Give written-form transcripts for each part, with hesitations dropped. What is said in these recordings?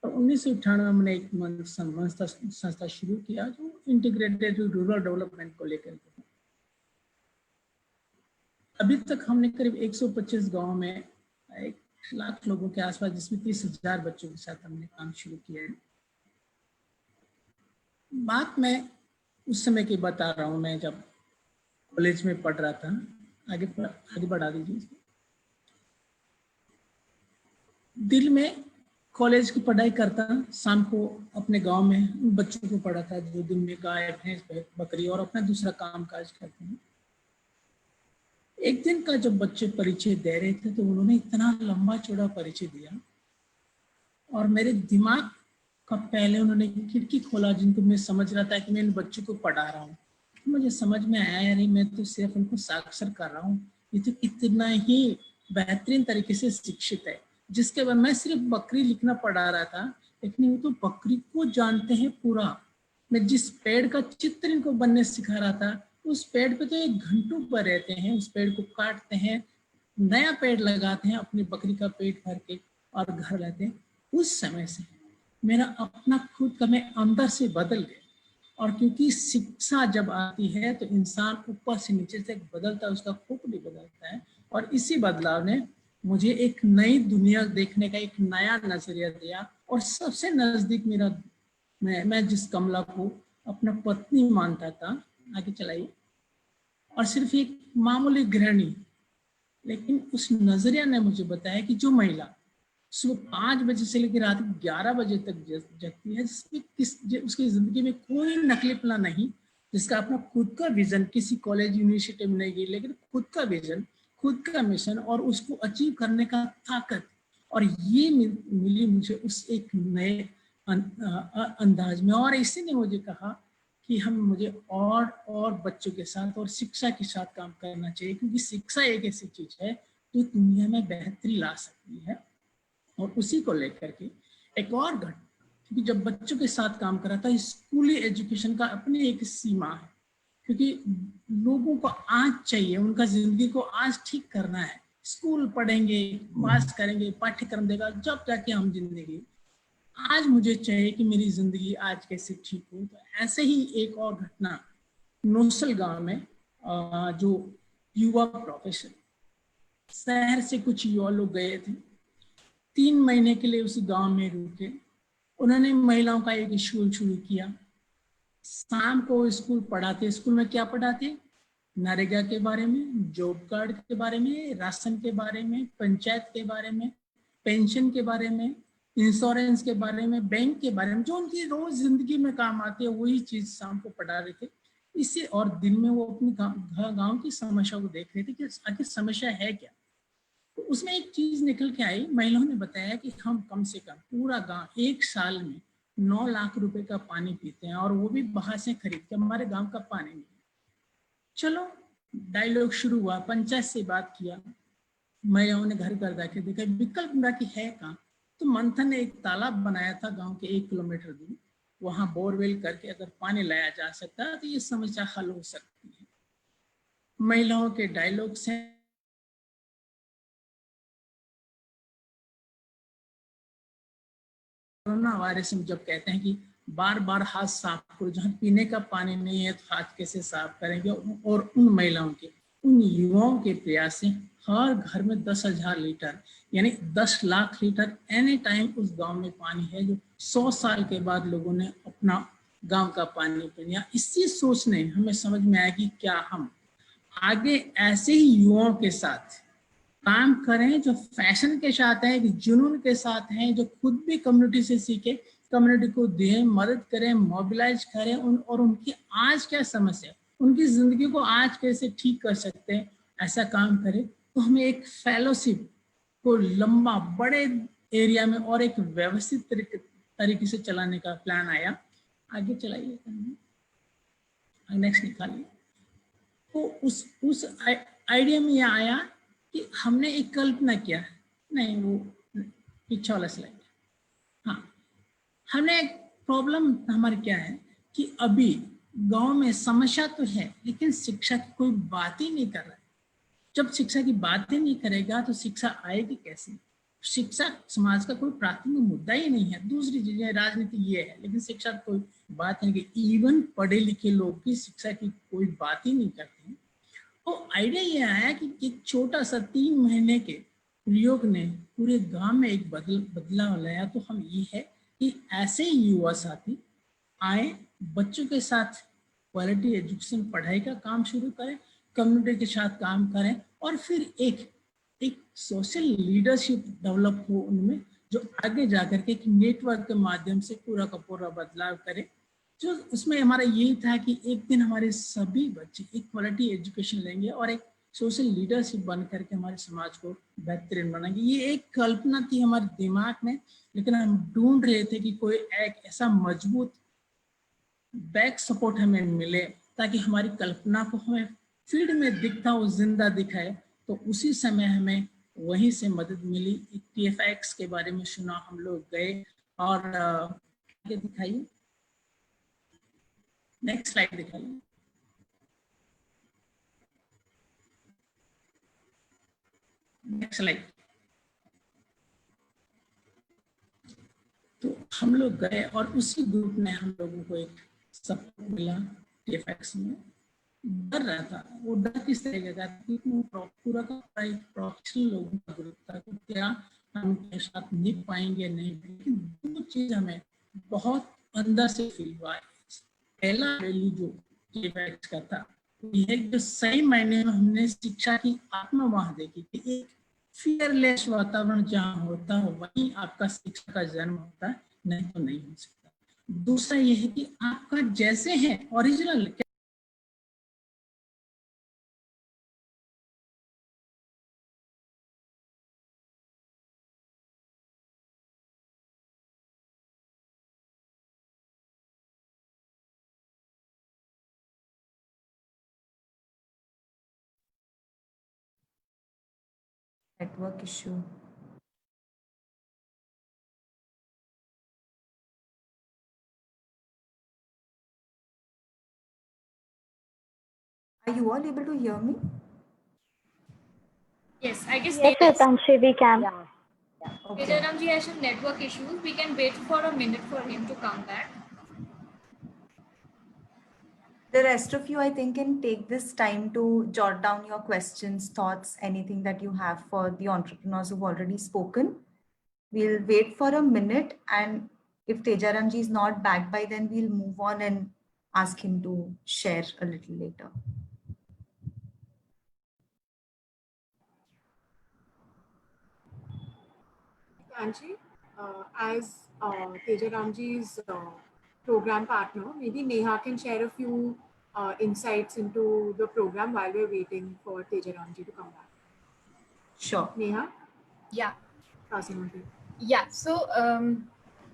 और 1998 में मैंने एक संस्था शुरू किया जो इंटीग्रेटेड रूरल डेवलपमेंट को लेकर के। अभी तक हमने करीब 125 गांव में 1 लाख लोगों के आसपास, जिसमें 30,000 बच्चों के साथ हमने काम शुरू किया है। बात मैं उस समय की बता रहा हूँ, मैं जब कॉलेज में पढ़ रहा था। आगे बढ़ा दीजिए। दिल में कॉलेज की पढ़ाई करता, शाम को अपने गांव में बच्चों को पढ़ाता जो दिन में गाय भैंस बकरी और अपना दूसरा काम काज करते हैं। एक दिन का जब बच्चे परिचय दे रहे थे तो उन्होंने इतना लंबा चौड़ा परिचय दिया और मेरे दिमाग का पहले उन्होंने खिड़की खोला, जिनको मैं समझ रहा था कि मैं इन बच्चों को पढ़ा रहा हूँ। मुझे समझ में आया नहीं, मैं तो सिर्फ उनको साक्षर कर रहा हूँ, ये तो कितना ही बेहतरीन तरीके से शिक्षित है। जिसके बाद मैं सिर्फ बकरी लिखना पढ़ा रहा था, लेकिन वो तो बकरी को जानते हैं पूरा। मैं जिस पेड़ का चित्र इनको बनने सिखा रहा था, उस पेड़ पे तो 1 घंटों पर रहते हैं, उस पेड़ को काटते हैं, नया पेड़ लगाते हैं, अपनी बकरी का पेट भर के और घर लाते हैं। उस समय से मेरा अपना खुद का मैं अंदर से बदल गया। और क्योंकि शिक्षा जब आती है तो इंसान ऊपर से नीचे से बदलता है, उसका खोपड़ी बदलता है। और इसी बदलाव ने मुझे एक नई दुनिया देखने का एक नया नजरिया दिया। और सबसे नजदीक मेरा, मैं जिस कमला को अपना पत्नी मानता था, आगे चलाइए, और सिर्फ एक मामूली गृहिणी, लेकिन उस नजरिया ने मुझे बताया कि जो महिला सुबह 5 बजे से लेकर रात 11 बजे तक जगती है, जिसमें उसकी जिंदगी में कोई नकलीपना नहीं, जिसका अपना खुद का विजन किसी कॉलेज यूनिवर्सिटी में नहीं गई, लेकिन खुद का विजन, खुद का मिशन और उसको अचीव करने का ताकत। और ये मिली मुझे उस एक नए अंदाज में। और इसी ने मुझे कहा कि मुझे और बच्चों के साथ और शिक्षा के साथ काम करना चाहिए, क्योंकि शिक्षा एक ऐसी चीज है जो दुनिया में बेहतरी ला सकती है। और उसी को लेकर के एक और घटना, क्योंकि जब बच्चों के साथ काम कर रहा था, स्कूली एजुकेशन का अपनी एक सीमा है, क्योंकि लोगों को आज चाहिए, उनका जिंदगी को आज ठीक करना है। स्कूल पढ़ेंगे, पास करेंगे, पाठ्यक्रम देगा, जब जाके हम जिंदगी, आज मुझे चाहिए कि मेरी जिंदगी आज कैसे ठीक हो। तो ऐसे ही एक और घटना नोसल गांव में, जो युवा प्रोफेसर, शहर से कुछ युवा लोग गए थे, 3 महीने के लिए उस गांव में रुके। उन्होंने महिलाओं का एक स्कूल शुरू किया। शाम को स्कूल पढ़ाते। स्कूल में क्या पढ़ाते? नरेगा के बारे में, जॉब कार्ड के बारे में, राशन के बारे में, पंचायत के बारे में, पेंशन के बारे में, इंश्योरेंस के बारे में, बैंक के बारे में, जो उनकी रोज जिंदगी में काम आती है, वही चीज शाम को पढ़ा रहे थे। इससे और दिन में वो अपनी गांव की समस्या को देख रहे थे कि आखिर समस्या है क्या। तो उसमें एक चीज निकल के आई। महिलाओं ने बताया कि हम कम से कम पूरा गांव 1 साल में 9 लाख रुपए का पानी पीते हैं, और वो भी बाहर से खरीद के, हमारे गांव का पानी नहीं। चलो डायलॉग शुरू हुआ, पंचायत से बात किया, महिलाओं ने घर घर जाके देखा विकल्प बाकी है कहाँ। तो मंथन ने एक तालाब बनाया था गांव के 1 किलोमीटर दूर, वहां बोरवेल करके अगर पानी लाया जा सकता है तो ये समस्या हल हो सकती है। महिलाओं के डायलॉग से कोरोना वायरस में जब कहते हैं कि बार बार हाथ साफ करो, जहाँ पीने का पानी नहीं है तो हाथ कैसे साफ करेंगे। और उन महिलाओं के, उन युवाओं के प्रयास से हर घर में 10,000 लीटर यानी 10 लाख लीटर एनी टाइम उस गांव में पानी है, जो 100 साल के बाद लोगों ने अपना गांव का पानी पिया। इसी सोच ने हमें समझ में आया कि क्या हम आगे ऐसे ही युवाओं के साथ काम करें, जो फैशन के साथ हैं, जुनून के साथ हैं, जो खुद भी कम्युनिटी से सीखे, कम्युनिटी को दें, मदद करें, मोबिलाइज करें, और उनकी आज क्या समस्या, उनकी जिंदगी को आज कैसे ठीक कर सकते हैं, ऐसा काम करें। तो हमें एक फेलोशिप को लंबा बड़े एरिया में और एक व्यवस्थित तरीके से चलाने का प्लान आया। आगे चलाइए, नेक्स्ट निकालिए। तो उस आइडिया में यह आया कि हमने एक कल्पना किया, नहीं वो पीछे वाला स्लाइड, हाँ, हमने एक प्रॉब्लम हमारी क्या है कि अभी गांव में समस्या तो है, लेकिन शिक्षा की कोई बात ही नहीं कर रहा है। जब शिक्षा की बात ही नहीं करेगा तो शिक्षा आएगी कैसे। शिक्षा समाज का कोई प्राथमिक मुद्दा ही नहीं है। दूसरी चीजें राजनीति ये है, लेकिन शिक्षा कोई बात नहीं की। इवन पढ़े लिखे लोग की शिक्षा की कोई बात ही नहीं करते हैं। तो आइडिया ये आया कि एक छोटा सा 3 महीने के प्रयोग ने पूरे गांव में एक बदलाव लाया। तो हम ये है कि ऐसे युवा साथी आए, बच्चों के साथ क्वालिटी एजुकेशन पढ़ाई का काम शुरू करें, कम्युनिटी के साथ काम करें, और फिर एक सोशल लीडरशिप डेवलप हो उनमें, जो आगे जाकर के एक नेटवर्क के माध्यम से पूरा का पूरा बदलाव करे। जो उसमें हमारा यही था कि एक दिन हमारे सभी बच्चे एक क्वालिटी एजुकेशन लेंगे और एक सोशल लीडरशिप बन करके हमारे समाज को बेहतरीन बनाएंगे। ये एक कल्पना थी हमारे दिमाग में, लेकिन हम ढूंढ रहे थे कि कोई एक ऐसा मजबूत बैक सपोर्ट हमें मिले ताकि हमारी कल्पना को हमें फील्ड में दिखता हो, जिंदा दिखाए। तो उसी समय हमें वहीं से मदद मिली। TFX के बारे में सुना, हम लोग गए और दिखाइए, नेक्स्ट स्लाइड दिखाइए। Next slide. तो हम लोग गए और उसी ग्रुप ने हम लोगों को एक सपोर्ट मिला TFX में। डर रहा था, वो डर किस तरह का था कि पूरा का एक प्रोफेशनल लोगों का ग्रुप था, तो क्या हम उनके साथ निभ पाएंगे नहीं। लेकिन दो चीज हमें बहुत अंदर से फील हुआ। पहला वैल्यू जो TFX का था यह जो सही मायने में हमने शिक्षा की आत्मा वहां देखी कि एक फियरलेस वातावरण जहाँ होता हो वहीं आपका शिक्षा का जन्म होता है, नहीं तो नहीं हो सकता। दूसरा यह है कि आपका जैसे है original network issue. Are you all able to hear me? Yes, I guess yes, Tanshi, we can. Yeah. Okay. Tejaramji has some network issues. We can wait for a minute for him to come back. The rest of you, I think, can take this time to jot down your questions, thoughts, anything that you have for the entrepreneurs who've already spoken. We'll wait for a minute, and if Tejaramji is not back by then, we'll move on and ask him to share a little later. Anji, as Tejaramji's program partner, maybe Neha can share a few insights into the program while we're waiting for Tejaramji to come back. Sure. Neha? Yeah. Passing on to you. Yeah, so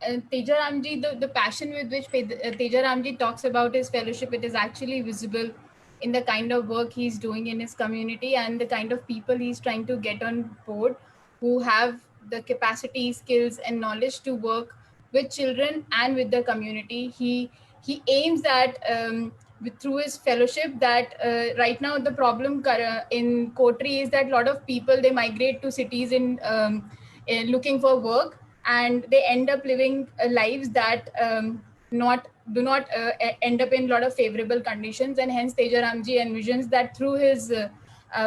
Tejaramji, the passion with which Tejaramji talks about his fellowship, it is actually visible in the kind of work he's doing in his community and the kind of people he's trying to get on board who have the capacity, skills and knowledge to work with children and with the community. He aims at through his fellowship that right now the problem in Kotri is that a lot of people, they migrate to cities in looking for work, and they end up living lives that do not end up in a lot of favorable conditions. And hence Tejaramji envisions that through his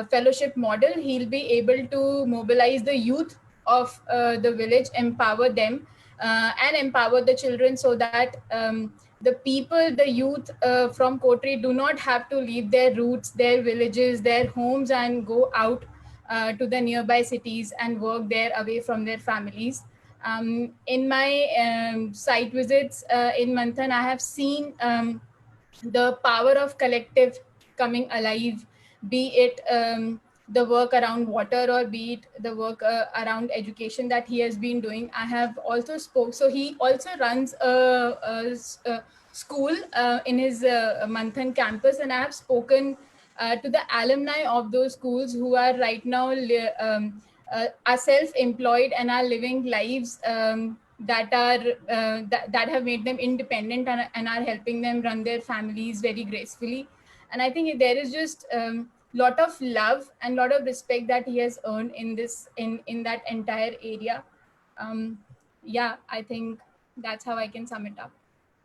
fellowship model, he'll be able to mobilize the youth of the village, empower them and empower the children, so that the people, the youth from Kotri do not have to leave their roots, their villages, their homes and go out to the nearby cities and work there away from their families. In my site visits in Manthan, I have seen the power of collective coming alive, be it the work around water or be it the work around education that he has been doing. I have also so he also runs a school in his Manthan campus, and I have spoken to the alumni of those schools who are right now are self-employed and are living lives that are that have made them independent and are helping them run their families very gracefully. And I think there is just lot of love and lot of respect that he has earned in this in that entire area. Yeah, I think that's how I can sum it up.